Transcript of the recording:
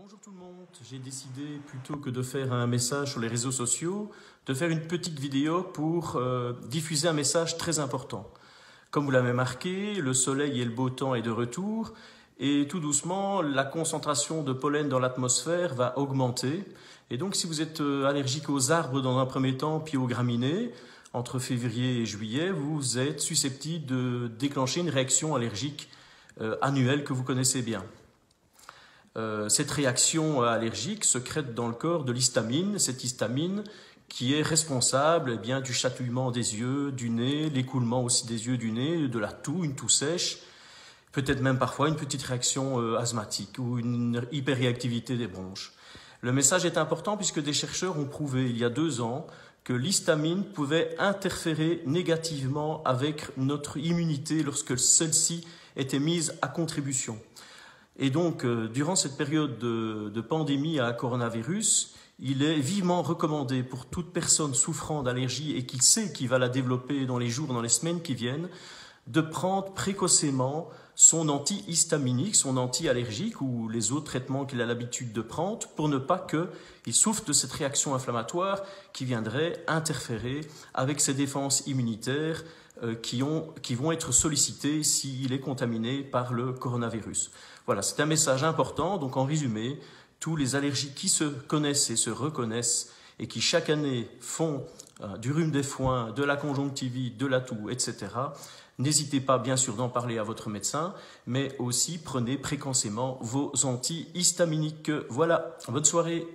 Bonjour tout le monde, j'ai décidé plutôt que de faire un message sur les réseaux sociaux, de faire une petite vidéo pour diffuser un message très important. Comme vous l'avez marqué, le soleil et le beau temps est de retour et tout doucement la concentration de pollen dans l'atmosphère va augmenter. Et donc si vous êtes allergique aux arbres dans un premier temps puis aux graminées, entre février et juillet, vous êtes susceptible de déclencher une réaction allergique annuelle que vous connaissez bien. Cette réaction allergique secrète dans le corps de l'histamine, cette histamine qui est responsable du chatouillement des yeux, du nez, l'écoulement aussi des yeux, du nez, de la toux, une toux sèche, peut-être même parfois une petite réaction asthmatique ou une hyperréactivité des bronches. Le message est important puisque des chercheurs ont prouvé il y a 2 ans que l'histamine pouvait interférer négativement avec notre immunité lorsque celle-ci était mise à contribution. Et donc, durant cette période de pandémie à coronavirus, il est vivement recommandé pour toute personne souffrant d'allergie et qui sait qu'il va la développer dans les jours, dans les semaines qui viennent, de prendre précocement son antihistaminique, son anti-allergique ou les autres traitements qu'il a l'habitude de prendre pour ne pas qu'il souffre de cette réaction inflammatoire qui viendrait interférer avec ses défenses immunitaires qui vont être sollicitées s'il est contaminé par le coronavirus. Voilà, c'est un message important. Donc en résumé, tous les allergiques qui se connaissent et se reconnaissent et qui chaque année font du rhume des foins, de la conjonctivite, de la toux, etc., n'hésitez pas bien sûr d'en parler à votre médecin, mais aussi prenez précocement vos antihistaminiques. Voilà, bonne soirée.